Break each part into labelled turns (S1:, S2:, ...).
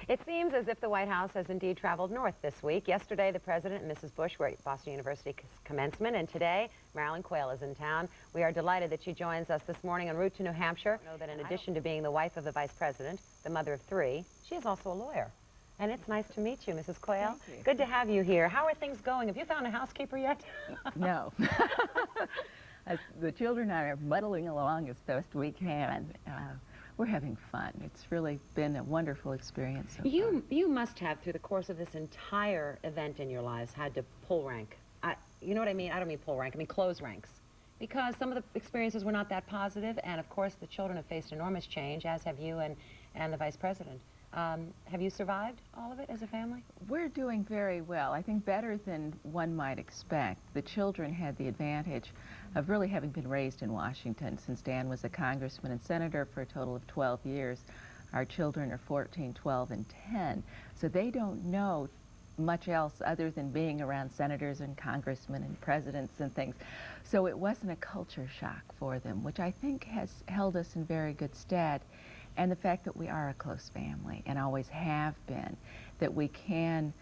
S1: It seems as if the White House has indeed traveled north this week. Yesterday, the President and Mrs. Bush were at Boston University commencement, and today, Marilyn Quayle is in town. We are delighted that she joins us this morning en route to New Hampshire. Know that in addition to being the wife of the Vice President, the mother of three, she is also a lawyer. And it's nice to meet you, Mrs. Quayle.
S2: Thank you.
S1: Good to have you here. How are things going? Have you found a housekeeper yet?
S2: No. The children and I are muddling along as best we can. We're having fun. It's really been a wonderful experience so far.
S1: You must have, through the course of this entire event in your lives, had to pull rank. You know what I mean? I don't mean pull rank, I mean close ranks. Because some of the experiences were not that positive, and of course the children have faced enormous change, as have you and the Vice President. Have you survived all of it as a family?
S2: We're doing very well. I think better than one might expect. The children had the advantage of really having been raised in Washington. Since Dan was a congressman and senator for a total of 12 years, our children are 14, 12, and 10. So they don't know much else other than being around senators and congressmen and presidents and things. So it wasn't a culture shock for them, which I think has held us in very good stead. And the fact that we are a close family and always have been, that we can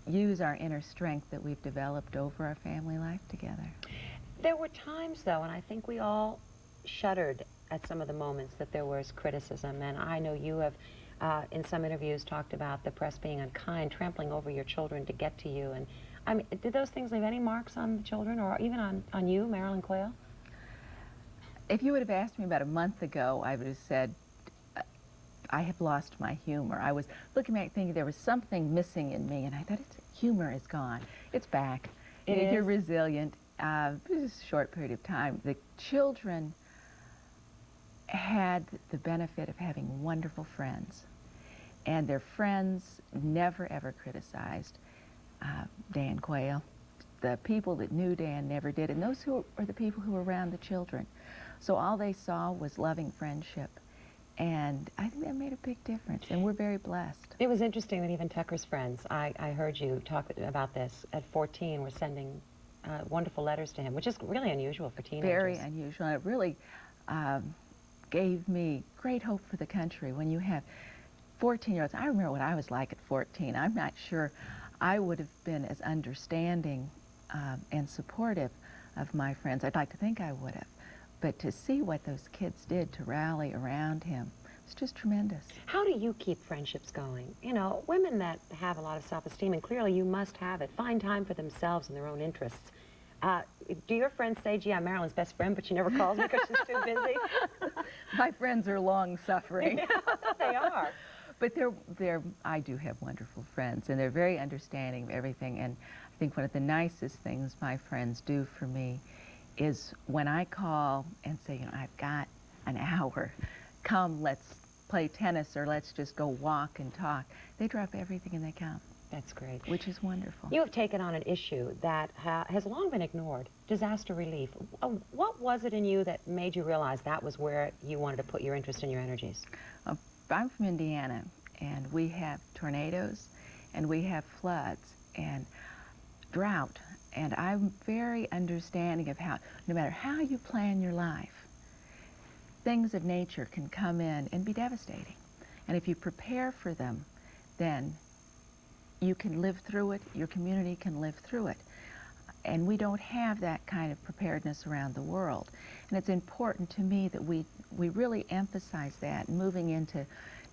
S2: use our inner strength that we've developed over our family life together.
S1: There were times, though, and I think we all shuddered at some of the moments that there was criticism, and I know you have, in some interviews, talked about the press being unkind, trampling over your children to get to you. And I mean, did those things leave any marks on the children, or even on you, Marilyn Quayle?
S2: If you would have asked me about a month ago, I would have said, I have lost my humor. I was looking back thinking there was something missing in me, and I thought, humor is gone. It's back. You're resilient. It was a short period of time. The children had the benefit of having wonderful friends, and their friends never ever criticized Dan Quayle. The people that knew Dan never did, and those who are the people who were around the children. So all they saw was loving friendship. And I think that made a big difference, and we're very blessed.
S1: It was interesting that even Tucker's friends, I heard you talk about this, at 14 were sending wonderful letters to him, which is really unusual for teenagers.
S2: Very unusual, and it really gave me great hope for the country. When you have 14-year-olds, I remember what I was like at 14. I'm not sure I would have been as understanding and supportive of my friends. I'd like to think I would have. But to see what those kids did to rally around him, it's just tremendous.
S1: How do you keep friendships going? You know, women that have a lot of self-esteem, and clearly you must have it, find time for themselves and their own interests. Do your friends say, gee, I'm Marilyn's best friend, but she never calls me because she's too busy?
S2: My friends are long-suffering.
S1: They are.
S2: But I do have wonderful friends, and they're very understanding of everything. And I think one of the nicest things my friends do for me is when I call and say, you know, I've got an hour, come, let's play tennis, or let's just go walk and talk. They drop everything and they come.
S1: That's great.
S2: Which is wonderful.
S1: You have taken on an issue that has long been ignored, disaster relief. What was it in you that made you realize that was where you wanted to put your interest and your energies?
S2: I'm from Indiana, and we have tornadoes, and we have floods, and drought. And I'm very understanding of how, no matter how you plan your life, things of nature can come in and be devastating. And if you prepare for them, then you can live through it, your community can live through it. And we don't have that kind of preparedness around the world. And it's important to me that we really emphasize that. Moving into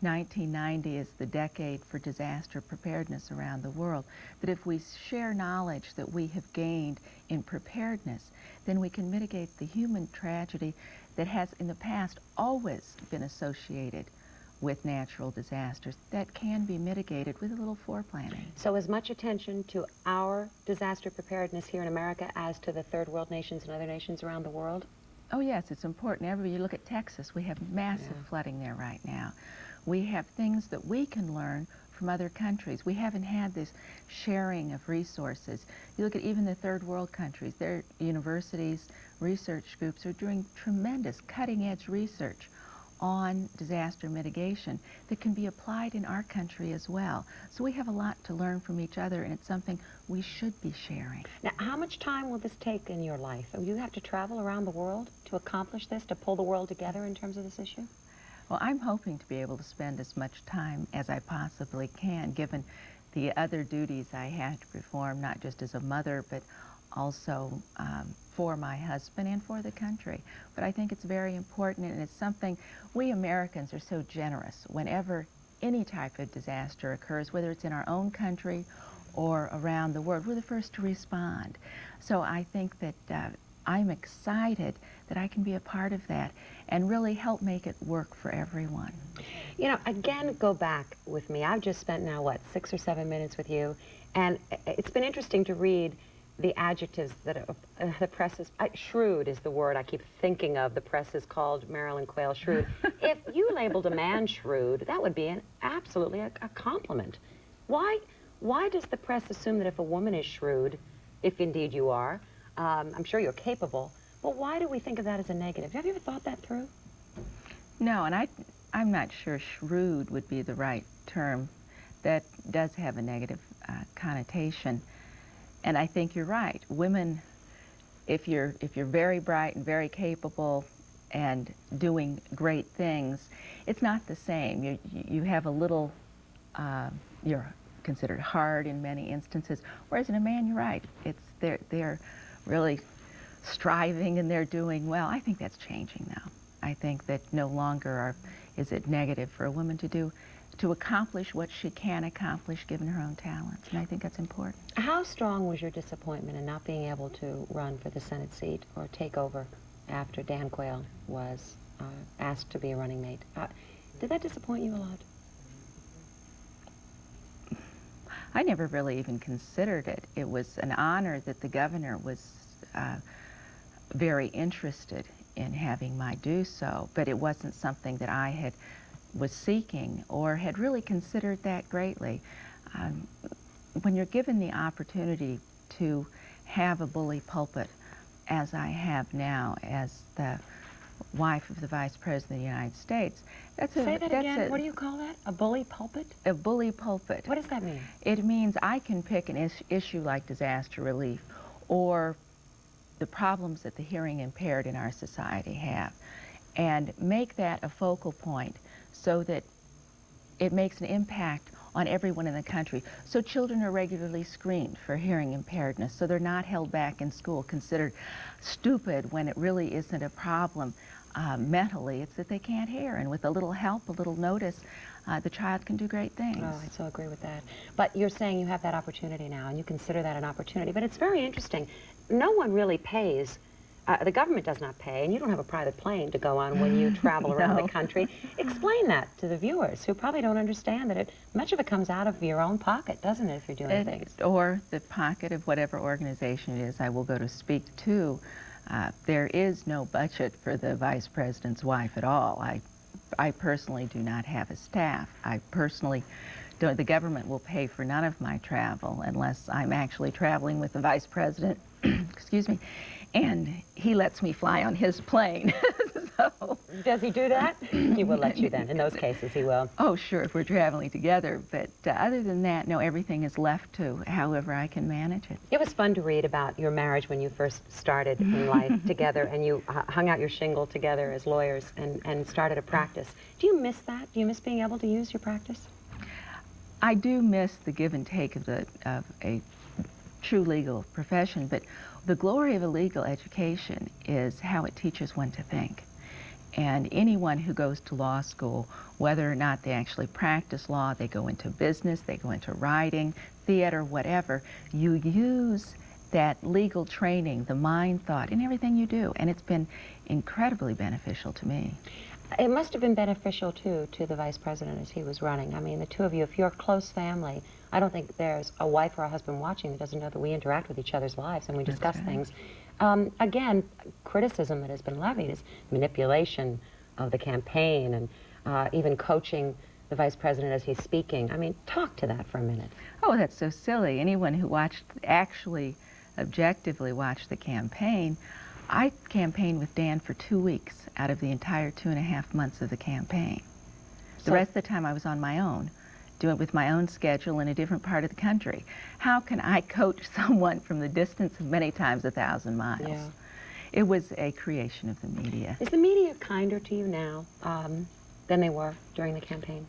S2: 1990 is the decade for disaster preparedness around the world, that if we share knowledge that we have gained in preparedness, then we can mitigate the human tragedy that has in the past always been associated with natural disasters. That can be mitigated with a little foreplanning.
S1: So as much attention to our disaster preparedness here in America as to the third world nations and other nations around the world?
S2: Oh yes, it's important. Everywhere you look at Texas, we have massive flooding there right now. We have things that we can learn from other countries. We haven't had this sharing of resources. You look at even the third world countries, their universities, research groups are doing tremendous cutting-edge research on disaster mitigation that can be applied in our country as well. So we have a lot to learn from each other, and it's something we should be sharing.
S1: Now, how much time will this take in your life? Will you have to travel around the world to accomplish this, to pull the world together in terms of this issue?
S2: Well, I'm hoping to be able to spend as much time as I possibly can, given the other duties I have to perform, not just as a mother, but also for my husband and for the country. But I think it's very important, and it's something we Americans are so generous. Whenever any type of disaster occurs, whether it's in our own country or around the world, we're the first to respond. So I think that I'm excited that I can be a part of that and really help make it work for everyone.
S1: You know, again, go back with me. I've just spent now, what, 6 or 7 minutes with you, and it's been interesting to read the adjectives that the press is, shrewd is the word I keep thinking of. The press is called Marilyn Quayle shrewd. If you labeled a man shrewd, that would be absolutely a compliment. Why does the press assume that if a woman is shrewd, if indeed you are, I'm sure you're capable, but why do we think of that as a negative? Have you ever thought that through?
S2: No, and I'm not sure shrewd would be the right term. That does have a negative connotation. And I think you're right. Women, if you're very bright and very capable and doing great things, it's not the same. You have a little, you're considered hard in many instances. Whereas in a man, you're right. They're really striving and they're doing well. I think that's changing now. I think that no longer is it negative for a woman to accomplish what she can accomplish given her own talents, and I think that's important.
S1: How strong was your disappointment in not being able to run for the Senate seat or take over after Dan Quayle was asked to be a running mate? Did that disappoint you a lot?
S2: I never really even considered it. It was an honor that the governor was very interested in having my do so, but it wasn't something that I was seeking or had really considered that greatly. When you're given the opportunity to have a bully pulpit, as I have now as the wife of the Vice President of the United States,
S1: Say that again. What do you call that? A bully pulpit?
S2: A bully pulpit.
S1: What does that mean?
S2: It means I can pick an issue like disaster relief or the problems that the hearing impaired in our society have and make that a focal point so that it makes an impact on everyone in the country. So children are regularly screened for hearing impairedness, so they're not held back in school, considered stupid when it really isn't a problem mentally. It's that they can't hear, and with a little help, a little notice, the child can do great things.
S1: Oh, I so agree with that. But you're saying you have that opportunity now, and you consider that an opportunity. But it's very interesting. No one really pays. The government does not pay, and you don't have a private plane to go on when you travel around the country. Explain that to the viewers who probably don't understand that much of it comes out of your own pocket, doesn't it, if you're doing things?
S2: Or the pocket of whatever organization it is I will go to speak to. There is no budget for the Vice President's wife at all. I personally do not have a staff. I personally don't. The government will pay for none of my travel unless I'm actually traveling with the Vice President, excuse me, and he lets me fly on his plane. So,
S1: does he do that? He will let you then. In those cases, he will.
S2: Oh, sure, if we're traveling together. But other than that, no, everything is left to however I can manage it.
S1: It was fun to read about your marriage when you first started in life together, and you hung out your shingle together as lawyers and started a practice. Do you miss that? Do you miss being able to use your practice?
S2: I do miss the give and take of a true legal profession, but the glory of a legal education is how it teaches one to think. And anyone who goes to law school, whether or not they actually practice law, they go into business, they go into writing, theater, whatever, you use that legal training, the mind thought, in everything you do. And it's been incredibly beneficial to me.
S1: It must have been beneficial, too, to the Vice President as he was running. I mean, the two of you, if you're a close family, I don't think there's a wife or a husband watching that doesn't know that we interact with each other's lives and we discuss things. Again, criticism that has been levied is manipulation of the campaign and even coaching the Vice President as he's speaking. I mean, talk to that for a minute.
S2: Oh, that's so silly. Anyone who actually objectively watched the campaign, I campaigned with Dan for 2 weeks out of the entire 2.5 months of the campaign. The rest of the time I was on my own, doing it with my own schedule in a different part of the country. How can I coach someone from the distance of many times 1,000 miles? Yeah. It was a creation of the media.
S1: Is the media kinder to you now than they were during the campaign?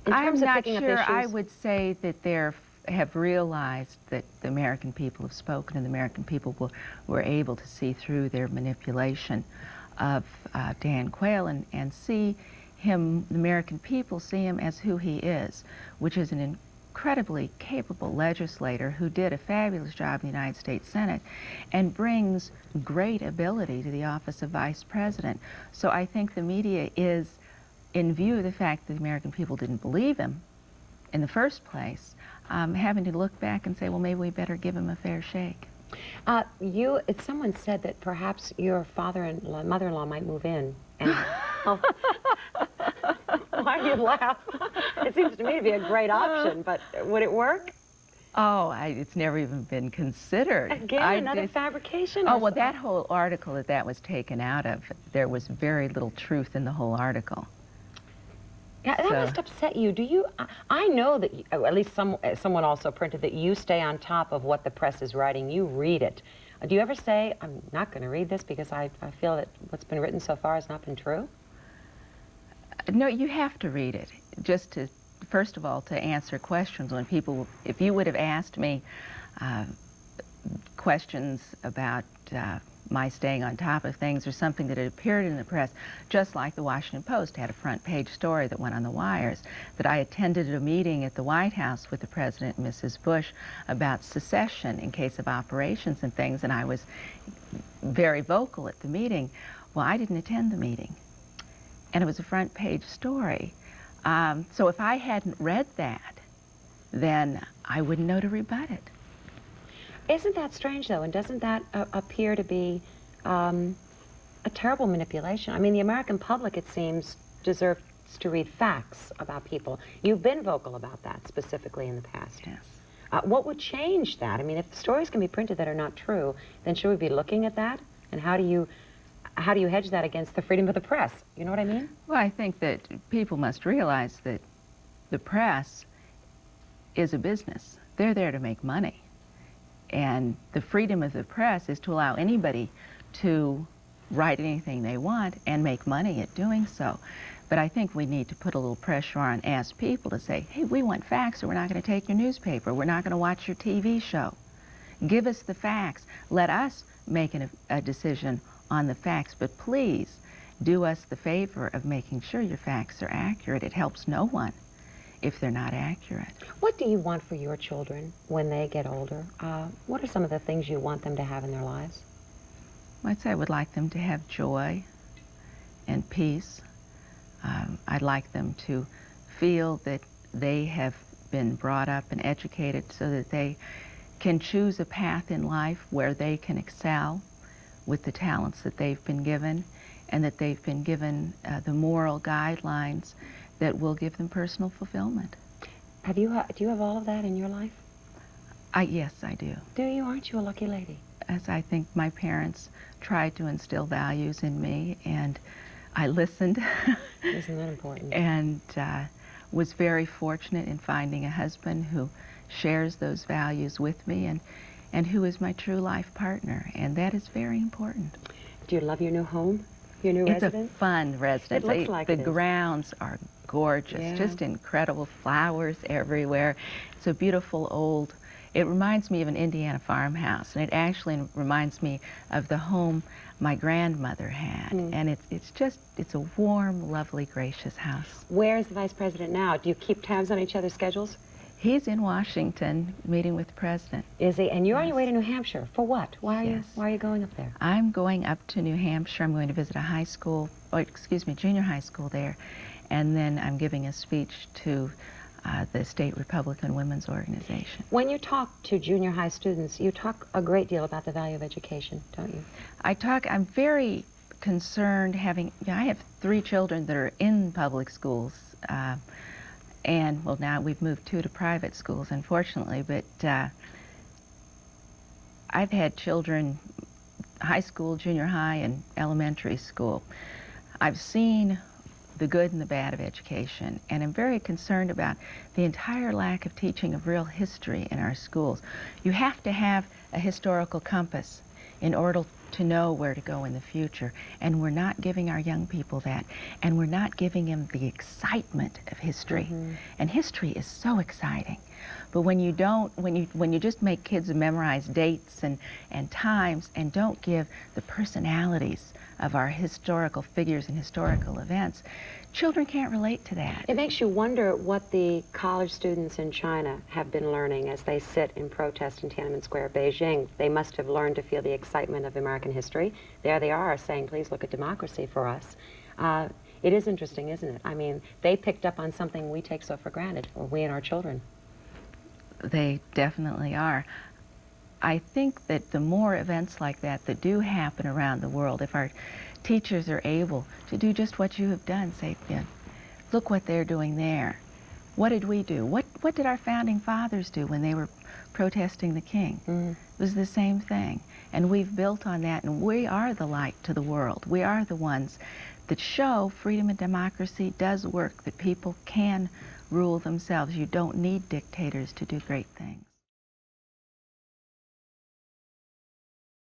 S1: In
S2: I'm
S1: terms of
S2: not
S1: picking up
S2: sure I
S1: issues-
S2: would say that they have realized that the American people have spoken and the American people were able to see through their manipulation of Dan Quayle and see him, the American people see him as who he is, which is an incredibly capable legislator who did a fabulous job in the United States Senate and brings great ability to the office of Vice President. So I think the media is, in view of the fact that the American people didn't believe him in the first place, having to look back and say, well, maybe we better give him a fair shake.
S1: Someone said that perhaps your father-in-law, mother-in-law might move in. And why do you laugh? It seems to me to be a great option, but would it work?
S2: Oh, it's never even been considered.
S1: Again, another fabrication?
S2: Oh, well, that whole article that was taken out of, there was very little truth in the whole article.
S1: Yeah, that must upset you. Do you? I know that, at least someone also printed that you stay on top of what the press is writing. You read it. Do you ever say, I'm not going to read this because I feel that what's been written so far has not been true?
S2: No, you have to read it, just to, first of all, to answer questions. When people, if you would have asked me questions about my staying on top of things or something that had appeared in the press, just like the Washington Post had a front page story that went on the wires, that I attended a meeting at the White House with the President and Mrs. Bush about secession in case of operations and things, and I was very vocal at the meeting. Well, I didn't attend the meeting, and it was a front page story. So if I hadn't read that, then I wouldn't know to rebut it.
S1: Isn't that strange, though, and doesn't that appear to be a terrible manipulation? I mean, the American public, it seems, deserves to read facts about people. You've been vocal about that, specifically in the past.
S2: Yes.
S1: What would change that? I mean, if stories can be printed that are not true, then should we be looking at that? And how do you hedge that against the freedom of the press? You know what I mean?
S2: Well, I think that people must realize that the press is a business. They're there to make money. And the freedom of the press is to allow anybody to write anything they want and make money at doing so. But I think we need to put a little pressure on as people to say, hey, we want facts or we're not going to take your newspaper. We're not going to watch your TV show. Give us the facts. Let us make a decision on the facts. But please do us the favor of making sure your facts are accurate. It helps no one if they're not accurate.
S1: What do you want for your children when they get older? What are some of the things you want them to have in their lives?
S2: I'd say I would like them to have joy and peace. I'd like them to feel that they have been brought up and educated so that they can choose a path in life where they can excel with the talents that they've been given, and that they've been given the moral guidelines that will give them personal fulfillment.
S1: Do you have all of that in your life?
S2: Yes, I do.
S1: Do you? Aren't you a lucky lady?
S2: As I think my parents tried to instill values in me, and I listened.
S1: Isn't that important?
S2: And was very fortunate in finding a husband who shares those values with me and who is my true life partner, and that is very important.
S1: Do you love your new home? Your new residence?
S2: It's a fun residence.
S1: It looks like
S2: the grounds are gorgeous,
S1: Yeah.
S2: just incredible flowers everywhere. It's a beautiful old, it reminds me of an Indiana farmhouse, and it actually reminds me of the home my grandmother had. And it's a warm, lovely, gracious house.
S1: Where is the Vice President now? Do you keep tabs on each other's schedules?
S2: He's in Washington meeting with the President.
S1: Is he? And you're on your way to New Hampshire. For what?
S2: Yes.
S1: Why are you going up there?
S2: I'm going up to New Hampshire. I'm going to visit a high school, junior high school there. And then I'm giving a speech to the State Republican Women's Organization.
S1: When you talk to junior high students, you talk a great deal about the value of education, don't you?
S2: I'm very concerned I have 3 children that are in public schools. And, well, now we've moved 2 to private schools, unfortunately, but I've had children, high school, junior high, and elementary school. I've seen the good and the bad of education, and I'm very concerned about the entire lack of teaching of real history in our schools. You have to have a historical compass in order to know where to go in the future. And we're not giving our young people that. And we're not giving them the excitement of history. And history is so exciting. But when you don't, when you just make kids memorize dates and times and don't give the personalities of our historical figures and historical events, children can't relate to that.
S1: It makes you wonder what the college students in China have been learning as they sit in protest in Tiananmen Square, Beijing. They must have learned to feel the excitement of American history. There they are saying, please look at democracy for us. It is interesting, isn't it? I mean, they picked up on something we take so for granted, or we and our children.
S2: They definitely are. I think that the more events like that do happen around the world, if our teachers are able to do just what you have done, say, look what they're doing there. What did we do? What did our founding fathers do when they were protesting the king? It was the same thing. And we've built on that, and we are the light to the world. We are the ones that show freedom and democracy does work, that people can rule themselves. You don't need dictators to do great things.